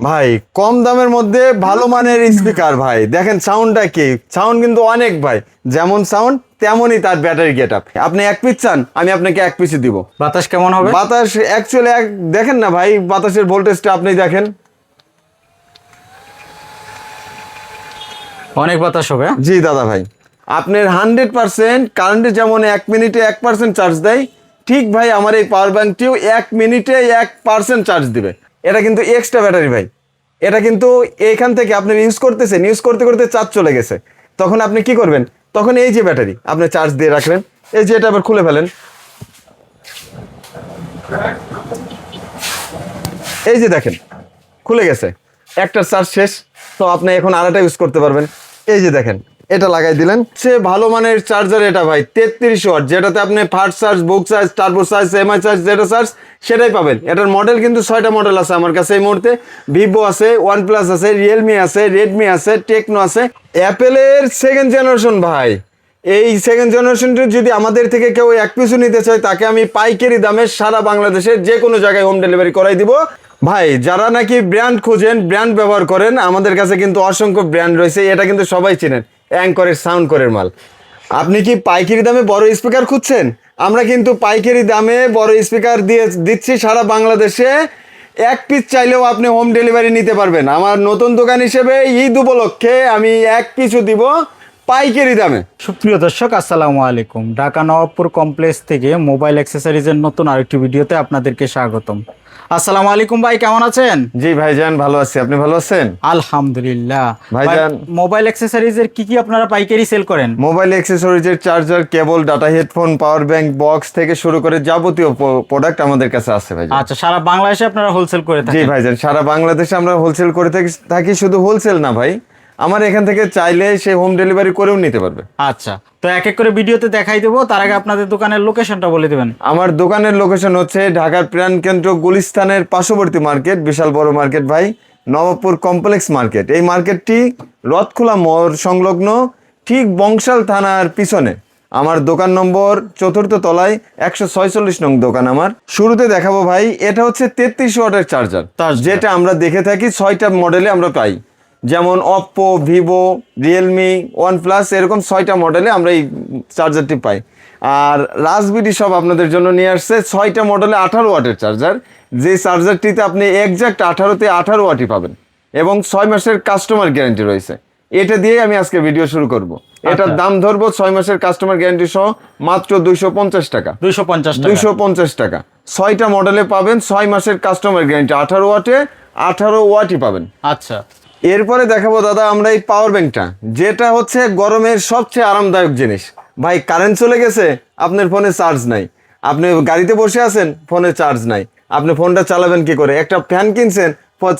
ভাই কম দামের মধ্যে ভালো মানের স্পিকার ভাই, দেখেন সাউন্ডটা কি, সাউন্ড কিন্তু অনেক ভাই, যেমন সাউন্ড তেমনই তার ব্যাটারি গেট আপ। আপনি এক পিস চান, আমি আপনাকে এক পিসই দিব। বাতাস কেমন হবে? বাতাস অ্যাকচুয়ালি দেখেন না ভাই, বাতাসের ভোল্টেজটা আপনি দেখেন, অনেক বাতাস হবে। জি দাদা ভাই, আপনার 100% কারেন্টে যেমন 1 মিনিটে 1% চার্জ দেয়, ঠিক ভাই আমার এই পাওয়ার ব্যাংকটিও 1 মিনিটে 1% চার্জ দিবে। এটা কিন্তু এক্সট্রা ব্যাটারি ভাই, এটা কিন্তু এইখান থেকে আপনি ইউজ করতেছেন, ইউজ করতে করতে চার্জ চলে গেছে, তখন আপনি কি করবেন, তখন এই যে ব্যাটারি আপনি চার্জ দিয়ে রাখলেন, এই যে এটা আবার খুলে ফেলেন, এই যে দেখেন খুলে গেছে, একটা চার্জ শেষ, তো আপনি এখন আরেকটা ইউজ করতে পারবেন। এই যে দেখেন এটা লাগাই দিলেন, সে ভালো মানের চার্জার এটা ভাই, 33 ওয়াট, যেটাতে আপনি ফাস্ট চার্জ, বুক charge, turbo charge, MI charge, যেটা চার্জ সেটাই পাবেন। এটার মডেল কিন্তু 6টা মডেল আছে আমার কাছে এই মুহূর্তে। ভিভো আছে, ওয়ানপ্লাস আছে, রিয়েলমি আছে, রেডমি আছে, টেকনো আছে, অ্যাপেলের 2nd জেনারেশন ভাই। এই 2nd জেনারেশনটি যদি আমাদের থেকে কেউ এক পিছু নিতে চায়, তাকে আমি পাইকারি দামে সারা বাংলাদেশের যে কোনো জায়গায় হোম ডেলিভারি করাই দিব ভাই। যারা নাকি ব্র্যান্ড খোঁজেন, ব্র্যান্ড ব্যবহার করেন, আমাদের কাছে কিন্তু অসংখ্য ব্র্যান্ড রয়েছে, এটা কিন্তু সবাই চেনেন, অ্যাঙ্করের সাউন্ড করের মাল। আপনি কি পাইকারি দামে বড় স্পিকার খুঁজছেন? আমরা কিন্তু পাইকারি দামে বড় স্পিকার দিচ্ছি সারা বাংলাদেশে। এক পিস চাইলেও আপনি হোম ডেলিভারি নিতে পারবেন। আমার নতুন দোকান হিসেবে ঈদ উপলক্ষে আমি এক পিসও দিব পাইকারি দামে। সুপ্রিয় দর্শক, আসসালামু আলাইকুম। ঢাকা নবাবপুর কমপ্লেক্স থেকে মোবাইল অ্যাক্সেসরিজের নতুন আরেকটি ভিডিওতে আপনাদেরকে স্বাগতম। আসসালামু আলাইকুম ভাই, কেমন আছেন? জি ভাইজান, ভালো আছি, আপনি ভালো আছেন? আলহামদুলিল্লাহ। ভাইজান, মোবাইল অ্যাক্সেসরিজের কি কি আপনারা পাইকারি সেল করেন? মোবাইল অ্যাক্সেসরিজের charger, cable, data, headphone, power bank, box থেকে শুরু করে যাবতীয় প্রোডাক্ট আমাদের কাছে আছে ভাই। আচ্ছা, সারা বাংলাদেশে আপনারা হোলসেল করে জি থাকেন? ভাইজান, সারা বাংলাদেশে আমরা হোলসেল করে থাকি। শুধু হোলসেল না ভাই, আমার এখান থেকে চাইলে সে হোম ডেলিভারি করেও নিতে পারবে। আচ্ছা, তো এক এক করে ভিডিওতে দেখাই দেবো, তার আগে আপনাদের দোকানের লোকেশনটা বলে দেবেন। আমার দোকানের লোকেশন হচ্ছে ঢাকার প্রাণকেন্দ্র গুলিস্তানের পার্শ্ববর্তী মার্কেট, বিশাল বড় মার্কেট ভাই, নবাবপুর কমপ্লেক্স মার্কেট। এই মার্কেটটি রথখোলা মোড় সংলগ্ন, ঠিক বংশাল থানার পিছনে। আমার দোকান নম্বর 4th তলায়, 146 নং দোকান আমার। শুরুতে দেখাবো ভাই, এটা হচ্ছে 33 ওয়াটের চার্জার, যেটা আমরা দেখে থাকি 6টা মডেলে আমরা পাই, যেমন অপ্পো, ভিভো, রিয়েলমি, ওয়ানপ্লাস, এরকম 6টা মডেলে আমরা এই চার্জারটি পাই। আর রাজবিডি সব আপনাদের জন্য নিয়ে আসছে 6টা মডেলে 18 ওয়াটের চার্জার, যে চার্জারটিতে আপনি একজ্যাক্ট 18তে 18 ওয়াটই পাবেন এবং 6 মাসের কাস্টমার গ্যারান্টি রয়েছে। এটা দিয়ে আমি আজকে ভিডিও শুরু করব। এটার দাম ধরবো 6 মাসের কাস্টমার গ্যারান্টি সহ মাত্র 250 টাকা। 250 টাকা 6টা মডেলে পাবেন, 6 মাসের কাস্টমার গ্যারান্টি, 18 ওয়াটে 18 ওয়াটই পাবেন। আচ্ছা, এরপরে দেখাবো দাদা আমরা এই পাওয়ার ব্যাংকটা, যেটা হচ্ছে গরমের সবচেয়ে আরামদায়ক জিনিস ভাই। কারেন্ট চলে গেছে, আপনার ফোনে চার্জ নাই, আপনি গাড়িতে বসে আছেন, ফোনে চার্জ নাই, আপনি ফোনটা চালাবেন কি করে? একটা ফ্যান কিনছেন,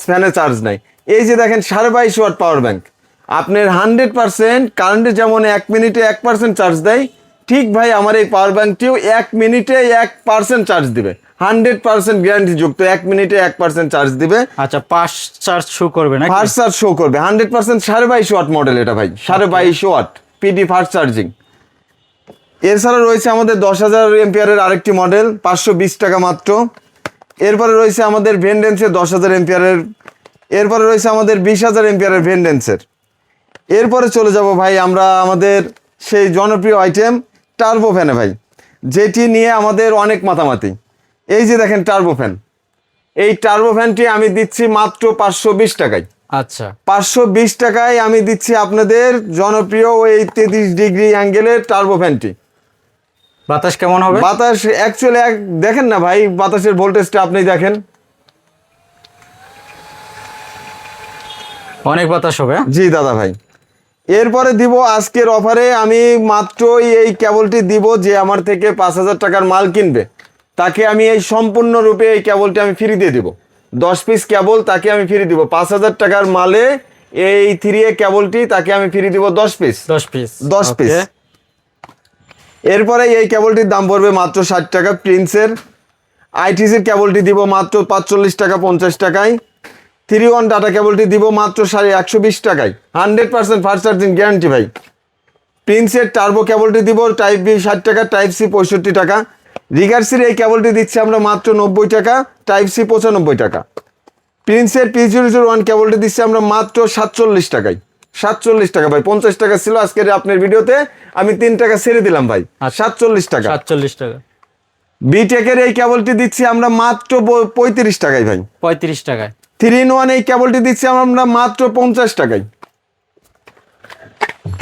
ফ্যানে চার্জ নাই। এই যে দেখেন 22.5 ওয়াট পাওয়ার ব্যাংক, আপনার 100% কারেন্টে যেমন 1 মিনিটে 1% চার্জ দেয়, ঠিক ভাই আমার এই পাওয়ার ব্যাংকটিও 1 মিনিটে 1% চার্জ দিবে। 100% গ্যারান্টি যুক্ত, 1 মিনিটে 1% চার্জ দিবে। আচ্ছা, ফাস্ট চার্জ শো করবে না? ফাস্ট চার্জ শো করবে 100%। 22.5 ওয়াট মডেল এটা ভাই, 22.5 ওয়াট পিডি ফাস্ট চার্জিং। এছাড়া রয়েছে আমাদের 10,000 এম্পিয়ারের আরেকটি মডেল, 520 টাকা মাত্র। এরপরে রয়েছে আমাদের ভেন্ডেন্সের 10,000 এম্পিয়ারের। এরপরে রয়েছে আমাদের 20,000 এম্পিয়ারের ভেন্ডেন্সের। এরপরে চলে যাব ভাই আমরা আমাদের সেই জনপ্রিয় আইটেম টার্বো ফ্যানে ভাই, যেটি নিয়ে আমাদের অনেক মাতামাতি। এই যে দেখেন টার্বো ফ্যান, এই টার্বো ফ্যানটি আমি দিচ্ছি মাত্র 520 টাকায়। আচ্ছা, 520 টাকায় আমি দিচ্ছি আপনাদের জনপ্রিয় ওই 33 ডিগ্রি অ্যাঙ্গেলের টার্বো ফ্যানটি। বাতাস কেমন হবে? বাতাস অ্যাকচুয়ালি দেখেন না ভাই, বাতাসের ভোল্টেজটা আপনি দেখেন, অনেক বাতাস হবে। জি দাদা ভাই। এরপরে দিব আজকের অফারে আমি মাত্র এই কেবলটি দিব, যে আমার থেকে 5,000 টাকার মাল কিনবে তাকে আমি এই সম্পূর্ণরূপে এই কেবলটি আমি ফ্রি দিয়ে দিব। 10 পিস কেবল তাকে আমি ফ্রি দিব। 5,000 টাকার মালে এই 3A কেবলটি তাকে আমি ফ্রি দিব 10 পিস। 10 পিস। এরপরে এই কেবলটির দাম পড়বে মাত্র 60 টাকা। প্রিন্সের আইটিসির কেবলটি দিব মাত্র 45 টাকা 50 টাকায়। 3-in ডাটা কেবলটি দিব মাত্র 120 টাকায়, 100% ফাস্ট চার্জিং গ্যারান্টি ভাই। প্রিন্সের টার্বো কেবলটি দিব টাইপ বি 60 টাকা, টাইপ সি 65 টাকা। রিগার্সির এই কেবলটি দিচ্ছি আমরা মাত্র 90 টাকা, টাইপ সি 95 টাকা। প্রিন্সের P001 কেবলটি দিচ্ছি আমরা মাত্র 47 টাকায়। 47 টাকা ভাই, 50 টাকা ছিল আজকের আপনার ভিডিওতে, আমি 3 টাকা ছেড়ে দিলাম ভাই। 47 টাকা। 47 টাকা। বিটেকের এই কেবলটি দিচ্ছি আমরা মাত্র 35 টাকায় ভাই। 35 টাকায়। 3-in-1 এই কেবলটি দিচ্ছি আমরা মাত্র 50 টাকায়।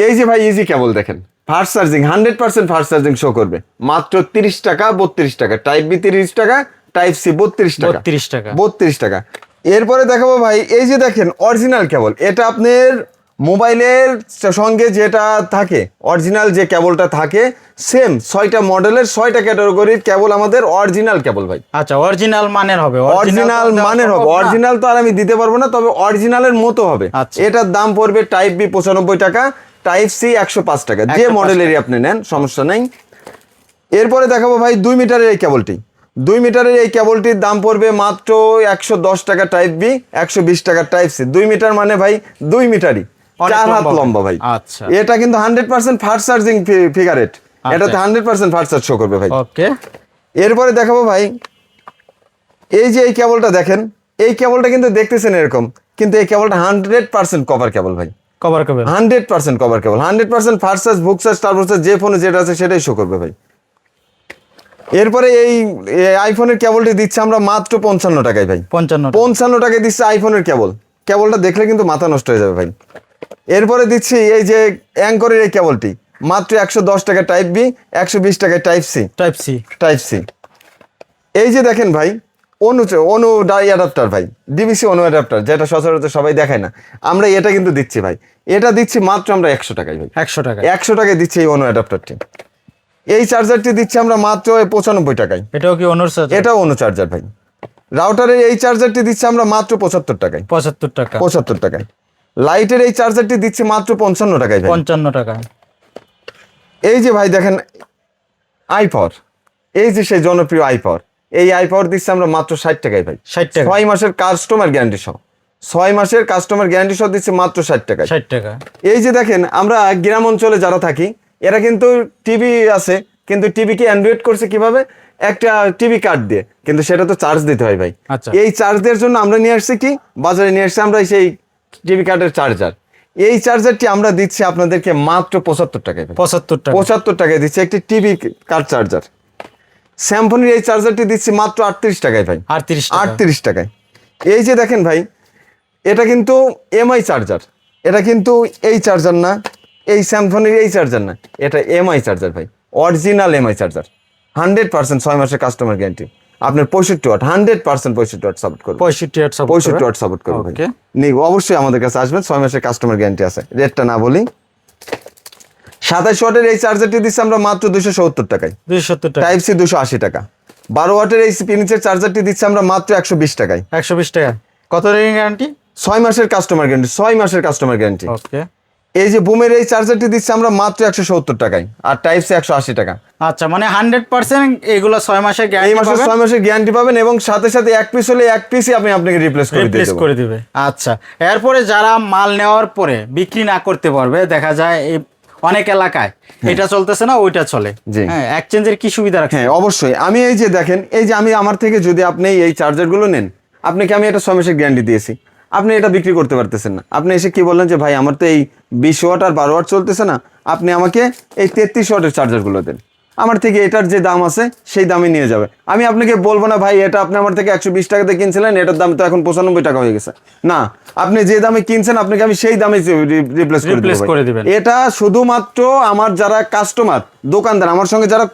এই যে ভাই ইজি কেবল দেখেন, fast charging, 100% fast charging show করবে, মাত্র 30 টাকা 32 টাকা। টাইপ বি 30 টাকা, টাইপ সি 32 টাকা। 32 টাকা। 32 টাকা। এরপরে দেখাবো ভাই, এই যে দেখেন অরিজিনাল কেবল, এটা আপনার মোবাইলের সঙ্গে যেটা থাকে, অরিজিনাল যে কেবলটা থাকে সেম 6টা মডেলের 6টা ক্যাটাগরির কেবল আমাদের অরিজিনাল কেবল ভাই। আচ্ছা, অরিজিনাল মানের হবে। অরিজিনাল মানের হবে, অরিজিনাল তো আর আমি দিতে পারবো না, তবে অরিজিনালের মতো হবে। আচ্ছা। এটার দাম পড়বে টাইপ বি 95 টাকা, টাইপ সি 105 টাকা। যে 105 মডেলেরই আপনি নেন সমস্যা নাই। এরপরে দেখাবো ভাই 2 মিটারের এই কেবলটি। 2 মিটারের এই কেবলটির দাম পড়বে মাত্র 110 টাকা টাইপ বি, 120 টাকা টাইপ সি। 2 মিটার মানে ভাই 2 মিটারই, 4 হাত লম্বা ভাই। আচ্ছা। এটা কিন্তু 100% ফাস্ট চার্জিং ফিগারেট, এটাতে 100% ফাস্ট চার্জ শো করবে ভাই। ওকে। এরপরে দেখাবো ভাই, এই যে এই কেবলটা দেখেন, এই কেবলটা কিন্তু দেখতেছেন এরকম, কিন্তু এই কেবলটা 100% কভার কেবল ভাই। কভার করবে। 100% কভার কেবল, 100% ফাস্ট চার্জ, বুক চার্জ, টার্বো চার্জ, যে ফোনে যেটা আছে সেটাই শো করবে ভাই। এরপরে এই আইফোনের কেবলটি দিচ্ছে আমরা মাত্র 55 টাকায় ভাই। 55 টাকায় দিচ্ছে আইফোনের কেবল। কেবলটা দেখলে কিন্তু মাথা নষ্ট হয়ে যাবে ভাই। এরপরে দিচ্ছি এই যে অ্যাঙ্করের এই কেবলটি, মাত্র 110 টাকা টাইপ বি, 120 টাকায় টাইপ সি। Type C. এই যে দেখেন ভাই অনু ডাই অ্যাডাপ্টার ভাই, ডিবিসি অনু অ্যাডাপ্টার, যেটা সচরাচর সবাই দেখায় না, আমরা এটা কিন্তু দিচ্ছি ভাই। এটা দিচ্ছি মাত্র আমরা 100 টাকায় ভাই। 100 টাকা। 100 টাকায় দিচ্ছি এই অনু অ্যাডাপ্টারটি। এই চার্জারটি দিচ্ছি আমরা মাত্র 95 টাকায়। এটাও কি অনুর চার্জার? এটাও অনু চার্জার ভাই। রাউটারের এই চার্জারটি দিচ্ছি আমরা মাত্র 75 টাকায়। 75 টাকা। 75 টাকায়। লাইটের এই চার্জারটি দিচ্ছি মাত্র 55 টাকায় ভাই। 55 টাকা। এই যে ভাই দেখেন আইপাওয়ার, এই যে সেই জনপ্রিয় আইপাওয়ার, এই আইপাওয়ার দিচ্ছি আমরা মাত্র 60 টাকায় ভাই। 60 টাকা। 6 মাসের কাস্টমার গ্যারান্টি সহ, 6 মাসের কাস্টমার গ্যারান্টি সহ দিচ্ছি মাত্র 60 টাকায়। 60 টাকা। এই যে দেখেন, আমরা গ্রাম অঞ্চলে যারা থাকি, এরা কিন্তু টিভি আছে, কিন্তু টিভিকে অ্যান্ড্রয়েড করছে কিভাবে, একটা টিভি কার্ড দিয়ে, কিন্তু সেটা তো চার্জ দিতে হয় ভাই। আচ্ছা। এই চার্জ দেওয়ার জন্য আমরা নিয়ে আসছি কি, বাজারে নিয়ে আসছি আমরা সেই টিভি কার্ডের চার্জার। এই চার্জারটি আমরা দিচ্ছি আপনাদেরকে মাত্র 75 টাকায়। 75 টাকা। 75 টাকায় দিচ্ছি একটি টিভি কার্ড চার্জার। স্যামসংয়ের এই চার্জারটি দিচ্ছি মাত্র 38 টাকায় ভাই। 38 টাকায়। এই যে দেখেন ভাই, এটা কিন্তু এমআই চার্জার, এটা কিন্তু এই চার্জার না, এই স্যামসংয়ের এই চার্জার না, এটা এমআই চার্জার ভাই, অরিজিনাল এমআই চার্জার। 100% 6 মাসের কাস্টমার গ্যারান্টি। আপনার 65 ওয়াট, 100% 65 ওয়াট সাপোর্ট করবে। 65 ওয়াট সাপোর্ট করবে ভাই। অবশ্যই আমাদের কাছে আসবেন, 6 মাসের কাস্টমার গ্যারান্টি আছে। রেটটা না বলি, 27 ওয়াটের এই চার্জারটি দিচ্ছি আমরা মাত্র 270 টাকায়। 270 টাকা। টাইপ সি 280 টাকা। 12 ওয়াটের এই ফিনিক্সের চার্জারটি দিচ্ছি আমরা মাত্র 120 টাকায়। 120 টাকা। কত দিনের গ্যারান্টি? 6 মাসের কাস্টমার গ্যারান্টি, 6 মাসের কাস্টমার গ্যারান্টি। ওকে। এই যে বুমের এই চার্জারটি দিচ্ছি আমরা মাত্র 170 টাকায়, আর টাইপ সি 180 টাকা। আচ্ছা, মানে 100% এগুলো 6 মাসের এই গ্যারান্টি মাসে পাবেন। 6 মাসের গ্যারান্টি পাবেন, এবং সাথে সাথে এক পিস হলে এক পিসই আমি আপনাকে রিপ্লেস করে দিবে। আচ্ছা, এরপরে যারা মাল নেওয়ার পরে বিক্রি না করতে পারবে, দেখা যায় এই অনেক এলাকায় এটা চলতেছে না, ওইটা চলে। হ্যাঁ, এক্সচেঞ্জের কি সুবিধা রাখছে? হ্যাঁ অবশ্যই। আমি এই যে দেখেন, এই যে আমি আমার থেকে যদি আপনি এই চার্জারগুলো নেন, আপনাকে আমি এটা 6 মাসের গ্যারান্টি দিয়েছি, আপনি এটা বিক্রি করতে পারতেছেন না, আপনি এসে কি বললেন যে ভাই আমার তো এই 20 ওয়াট আর 12 ওয়াট চলতেছে না, আপনি আমাকে এই 33 ওয়াটের চার্জারগুলো দেন, আমার থেকে এটার যে দাম আছে সেই দামে নিয়ে যাবে। আমি আপনাকে বলবো না ভাই এটা আপনি আমার থেকে 120 টাকাতে কিনছিলেন, এটার দাম তো এখন 95 টাকা হয়ে গেছে। না, আপনি যে দামে কিনছেন আপনাকে আমি সেই দামে রিপ্লেস করে দিবেন। এটা শুধুমাত্র আমার যারা কাস্টমার, দোকানদার, আমার সঙ্গে যারা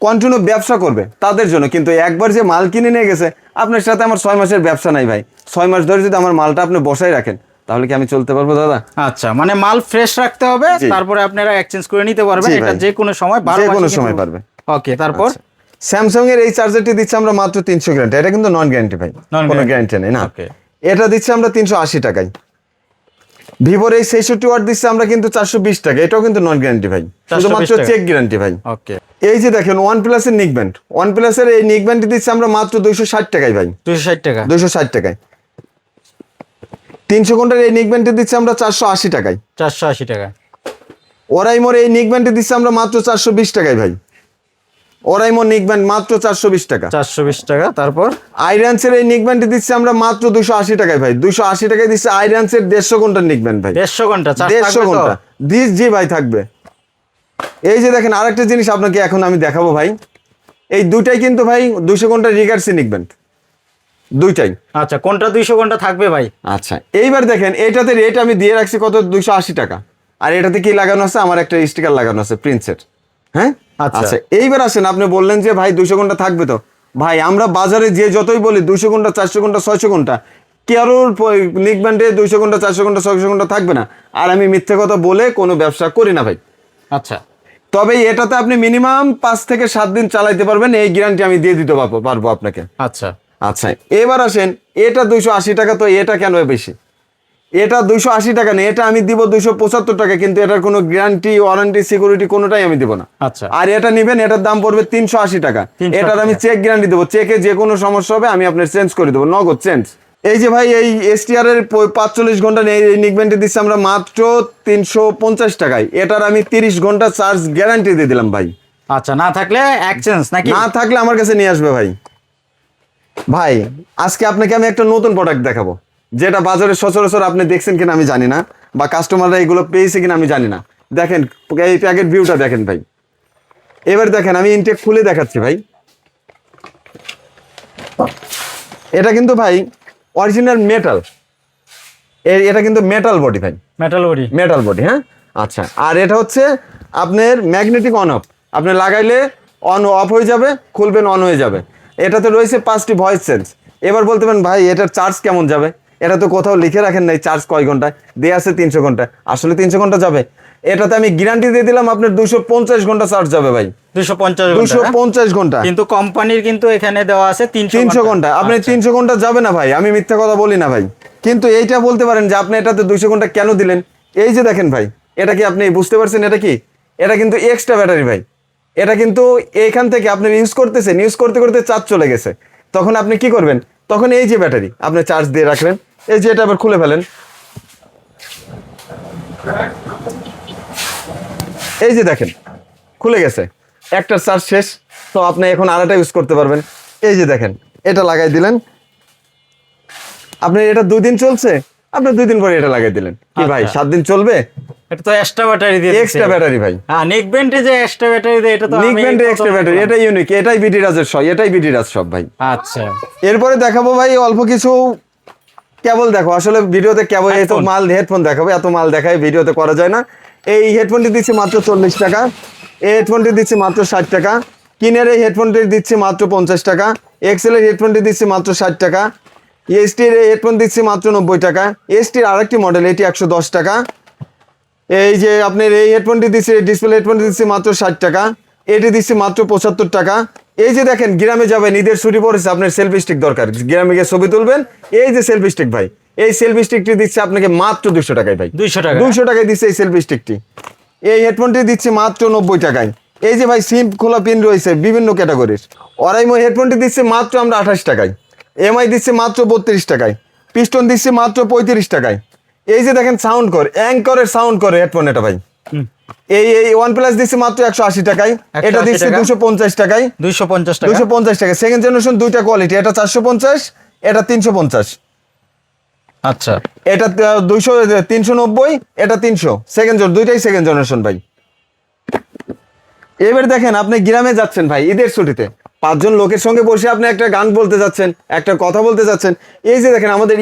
কন্টিনিউ ব্যবসা করবে তাদের জন্য। কিন্তু একবার যে মাল কিনে নিয়ে গেছে, আপনার সাথে আমার 6 মাসের ব্যবসা নাই ভাই। 6 মাস ধরে যদি আমার মালটা আপনি বসাই রাখেন, তাহলে কি আমি চলতে পারবো দাদা? আচ্ছা, মানে মাল ফ্রেশ রাখতে হবে, তারপরে আপনারা এক্সচেঞ্জ করে নিতে পারবেন। এটা যে কোনো সময়, যে কোনো সময় পারবে। ওকে। তারপর স্যামসাং এর এই চার্জারটি দিচ্ছি আমরা মাত্র 300 গ্যারান্টি। এটা কিন্তু নন গ্যারান্টি ভাই, কোনো গ্যারান্টি নেই না। এটা দিচ্ছি আমরা 380 টাকায়। ভিভোর এই 66 ওয়াট দিচ্ছি আমরা কিন্তু 420 টাকা। এটাও কিন্তু নন গ্যারান্টি ভাই, শুধুমাত্র চেক গ্যারান্টি ভাই। ওকে। এই যে দেখেন OnePlus এর নিক ব্যান্ড, OnePlus এর এই নিক ব্যান্ডটি দিচ্ছি আমরা মাত্র 260 টাকায় ভাই। 260 টাকা। 260 টাকায়। 300 ঘন্টার এই নিক ব্যান্ডটি দিচ্ছি আমরা 480 টাকায়। 480 টাকা। ওরাইমোর এই নিক ব্যান্ডটি দিচ্ছি আমরা মাত্র 420 টাকায় ভাই। ওরাইমো নিক ব্যান্ড মাত্র 420 টাকা। 420 টাকা। তারপর আইরান্সের এই নিক ব্যান্ডটি দিচ্ছি আমরা মাত্র 280 টাকায় ভাই। 280 টাকায় দিচ্ছি আইরান্সের 150 ঘন্টার নিক ব্যান্ড ভাই। 150 ঘন্টা 150 ঘন্টা জি ভাই থাকবে। এই যে দেখেন আরেকটা জিনিস আপনাকে এখন আমি দেখাবো ভাই, এই দুটাই কিন্তু ভাই 200 ঘন্টা রিগার্সি নিক ব্যান্ড দুইটাই। আচ্ছা, কোনটা 200 ঘন্টা থাকবে ভাই? আচ্ছা এইবার দেখেন এটাতে রেট আমি দিয়ে রাখছি কত, 280 টাকা। আর এটাতে কি লাগানো আছে, আমার একটা স্টিকার লাগানো আছে প্রিন্সের। হ্যাঁ আচ্ছা এইবার আসেন, আপনি বললেন যে ভাই 200 ঘন্টা থাকবে তো। ভাই আমরা বাজারে যে যতই বলি 200 ঘন্টা 400 ঘন্টা 600 ঘন্টা, কারোর নিক ব্যান্ডে 200 ঘন্টা 400 ঘন্টা 600 ঘন্টা থাকবে না। আর আমি মিথ্যে কথা বলে কোনো ব্যবসা করি না ভাই। আচ্ছা, তবে এটাতে আপনি মিনিমাম 5 থেকে 7 দিন চালাইতে পারবেন, এই গ্যারান্টি আমি দিয়ে দিতে পারবো আপনাকে। আচ্ছা আচ্ছা এবার আসেন, এটা 280 টাকা, তো এটা কেন বেশি? এটা 280 টাকা নেই, এটা আমি দিব 275 টাকা, কিন্তু এটার কোনো গ্যারান্টি ওয়ারেন্টি সিকিউরিটি কোনোটাই আমি দিব না। আচ্ছা, আর এটা নেবেন, এটার দাম পড়বে 380 টাকা। 380 এটার আমি চেক গ্যারান্টি দেবো, চেকে যে কোনো সমস্যা হবে আমি আপনার চেঞ্জ করে দেবো, নগদ চেঞ্জ। এই যে ভাই এই এসটিআর এর 45 ঘন্টা নেই, এই নিকব্যান্ডটি দিচ্ছি আমরা মাত্র 350 টাকায়। এটার আমি 30 ঘন্টা চার্জ গ্যারান্টি দিয়ে দিলাম ভাই। আচ্ছা, না থাকলে এক্সচেঞ্জ নাকি? না থাকলে আমার কাছে নিয়ে আসবে ভাই। ভাই আজকে আপনাকে আমি একটা নতুন প্রোডাক্ট দেখাবো, যেটা বাজারে সচরাচর আপনি দেখছেন কিনা আমি জানি না, বা কাস্টমাররা এগুলো পেয়েছে কিনা আমি জানি না। দেখেন এই প্যাকেট ভিউটা দেখেন ভাই। এবার দেখেন আমি ইনটেক খুলে দেখাচ্ছি ভাই। এটা কিন্তু ভাই অরিজিনাল মেটাল, এটা কিন্তু মেটাল বডি ভাই, মেটাল বডি। Metal body. হ্যাঁ আচ্ছা, আর এটা হচ্ছে আপনার ম্যাগনেটিক অন অফ, আপনি লাগাইলে অন অফ হয়ে যাবে, খুলবেন অন হয়ে যাবে। এটাতে রয়েছে 5টি ভয়েস সেন্স। এবার বলতে পারেন ভাই এটার চার্জ কেমন যাবে, এটা তো কোথাও লিখে রাখেন নাই চার্জ কয় ঘন্টায়, দেয়া আছে 300 ঘন্টা। আসলে 300 ঘন্টা যাবে? এটাতে আমি গ্যারান্টি দিয়ে দিলাম আপনার 250 ঘন্টা চার্জ যাবে ভাই। 250 ঘন্টা, কিন্তু কোম্পানির কিন্তু এখানে দেওয়া আছে 300 ঘন্টা। আপনি 300 ঘন্টা যাবে না ভাই, আমি মিথ্যা কথা বলি না ভাই। কিন্তু এইটা বলতে পারেন যে আপনি এটাতে 200 ঘন্টা কেন দিলেন। এই যে দেখেন ভাই, এটা কি আপনি বুঝতে পারছেন এটা কি? এটা কিন্তু এক্সট্রা ব্যাটারি ভাই। এটা কিন্তু এইখান থেকে আপনি ইউজ করতেছেন, ইউজ করতে করতে চার্জ চলে গেছে, তখন আপনি কি করবেন? তখন এই যে ব্যাটারি আপনি চার্জ দিয়ে রাখলেন, এই যে এটা আবার খুলে ফেলেন, এই যে দেখেন খুলে গেছে, একটা চার্জ শেষ। তো আপনি এখন আরেকটা ইউজ করতে পারবেন। এই যে দেখেন এটা লাগাই দিলেন, আপনি এটা 2 দিন চলছে, আপনি 2 দিন পরে এটা লাগাই দিলেন, কি ভাই 7 দিন চলবে? এটা তো এক্সট্রা ব্যাটারি দিয়ে এক্সট্রা ব্যাটারি ভাই। হ্যাঁ, নেকবেন্ডে যে এক্সট্রা ব্যাটারি দেয় এটা তো নিকব্যান্ডে এক্সট্রা ব্যাটারি, এটা ইউনিক, এটাই বিডি রাজের সব, এটাই বিডি রাজ সব ভাই। আচ্ছা, এরপরে দেখাবো ভাই অল্প কিছু কেবল। দেখো আসলে ভিডিওতে কেবল এত মাল, হেডফোন দেখাবো, এত মাল দেখায় ভিডিওতে করা যায় না। এই হেডফোনটি দিচ্ছি মাত্র 40 টাকা, এই হেডফোনটি দিচ্ছি মাত্র 60 টাকা, কিনের এই হেডফোনটি দিচ্ছি মাত্র 50 টাকা, এক্সেল এর হেডফোনটি দিচ্ছি মাত্র 60 টাকা, এসটির হেডফোন দিচ্ছি মাত্র 90 টাকা, এসটির আরেকটি মডেল এটি 110 টাকা। এই যে আপনার এই হেডফোনটি দিচ্ছি, ডিসপ্লে হেডফোনটি দিচ্ছি মাত্র 60 টাকা, এটি দিচ্ছি মাত্র 75 টাকা। এই যে দেখেন গ্রামে যাবেন, ঈদের ছুটি পড়েছে, আপনার সেলফি স্টিক দরকার, গ্রামে গিয়ে ছবি তুলবেন, এই যে সেলফি স্টিক ভাই, এই সেলফি স্টিকটি দিচ্ছে আপনাকে মাত্র 200 টাকায় ভাই। 200 টাকা, 200 টাকায় দিচ্ছে এই সেলফি স্টিকটি। এই হেডফোনটি দিচ্ছে মাত্র 90 টাকায়। এই যে ভাই সিম খোলা পিন রয়েছে বিভিন্ন ক্যাটাগরির। অরাইমো হেডফোনটি দিচ্ছে মাত্র আমরা 28 টাকায়, এমআই দিচ্ছে মাত্র 32 টাকায়, পিস্টন দিচ্ছে মাত্র 35 টাকায়। এই যে দেখেন সাউন্ড কর, অ্যাঙ্করের সাউন্ড করে হেডফোন এটা ভাই। এই OnePlus দিচ্ছে মাত্র 180 টাকায়, এটা দিচ্ছে 250 টাকায়, 250 টাকা, 250 টাকা। সেকেন্ড জেনারেশন দুইটা কোয়ালিটি, এটা 450, এটা 350। আচ্ছা, এটা 200 390, এটা 300। সেকেন্ড দুইটাই সেকেন্ড জেনারেশন ভাই। এবার দেখেন আপনি গ্রামে যাচ্ছেন ভাই ঈদের ছুটিতে, 5 জন লোকের সঙ্গে বসে আপনি একটা গান বলতে যাচ্ছেন, একটা কথা বলতে যাচ্ছেন। এই যে দেখেন আমাদের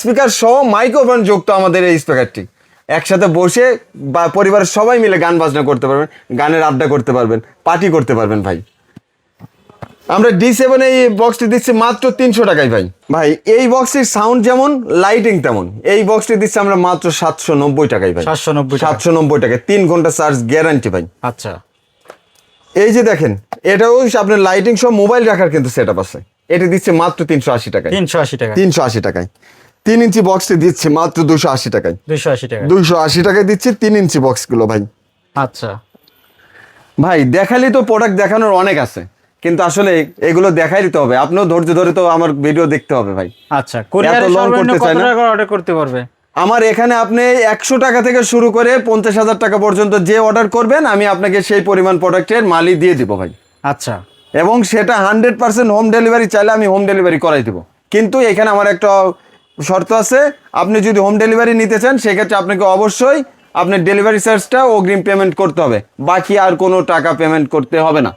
স্পিকার সহ মাইক্রোফোন যুক্ত আমাদের এই স্পিকারটি, একসাথে বসে বা পরিবারের সবাই মিলে গান বাজনা করতে পারবেন, গানের আড্ডা করতে পারবেন, পার্টি করতে পারবেন ভাই। আমরা D7 এই বক্সটি দিচ্ছি মাত্র 300 টাকায় ভাই। ভাই এই বক্সটির সাউন্ড যেমন লাইটিং তেমন, এই বক্সটি দিচ্ছি আমরা মাত্র 790 টাকায় ভাই। 790 টাকায় 3 ঘন্টা চার্জ গ্যারান্টি ভাই। আচ্ছা, এই যে দেখেন এটাও আপনার লাইটিং সহ মোবাইল রাখার কিন্তু সেটআপ আছে, এটি দিচ্ছে মাত্র 380 টাকায়। 380 টাকা, 380 টাকায় 3 ইঞ্চি বক্সটি দিচ্ছে মাত্র 280 টাকায়। 280 টাকা, 280 টাকায় দিচ্ছে 3 ইঞ্চি বক্সগুলো ভাই। আচ্ছা ভাই দেখালি তো প্রোডাক্ট দেখানোর অনেক আছে, কিন্তু আসলে এগুলো দেখাই দিতে হবে, আপনিও ধৈর্য ধরে তো আমার ভিডিও দেখতে হবে ভাই। আচ্ছা, কুরিয়ারে এত long সর্বনিম্ন করতে কত চাই না। টাকা অর্ডার করতে পারবে? আমার এখানে আপনি 100 টাকা থেকে শুরু করে 50,000 টাকা পর্যন্ত যে অর্ডার করবেন আমি আপনাকে সেই পরিমাণ প্রোডাক্টের মালই দিয়ে দিব ভাই। আচ্ছা, এবং সেটা 100% হোম ডেলিভারি চাইলে আমি হোম ডেলিভারি করাই দেবো। কিন্তু এখানে আমার একটা শর্ত আছে, আপনি যদি হোম ডেলিভারি নিতে চান সেক্ষেত্রে আপনাকে অবশ্যই আপনার ডেলিভারি চার্জটা অগ্রিম পেমেন্ট করতে হবে, বাকি আর কোনো টাকা পেমেন্ট করতে হবে না।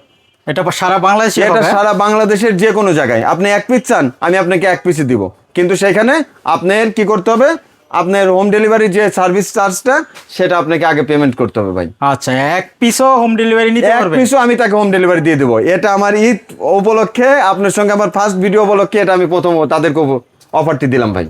এটা সারা বাংলাদেশে এটা হবে? সারা বাংলাদেশের যে কোনো জায়গায় আপনি 1 পিস চান আমি আপনাকে 1 পিসই দিব, কিন্তু সেখানে আপনার কি করতে হবে, আপনার হোম ডেলিভারি যে সার্ভিস চার্জটা সেটা আপনাকে আগে পেমেন্ট করতে হবে ভাই। আচ্ছা, এক পিসও হোম ডেলিভারি নিতে 1 পারবে? পিসও আমি তাকে হোম ডেলিভারি দিয়ে দেবো। এটা আমার ঈদ উপলক্ষে আপনার সঙ্গে আমার ফার্স্ট ভিডিও উপলক্ষে এটা আমি প্রথম তাদেরকে অফারটি দিলাম ভাই।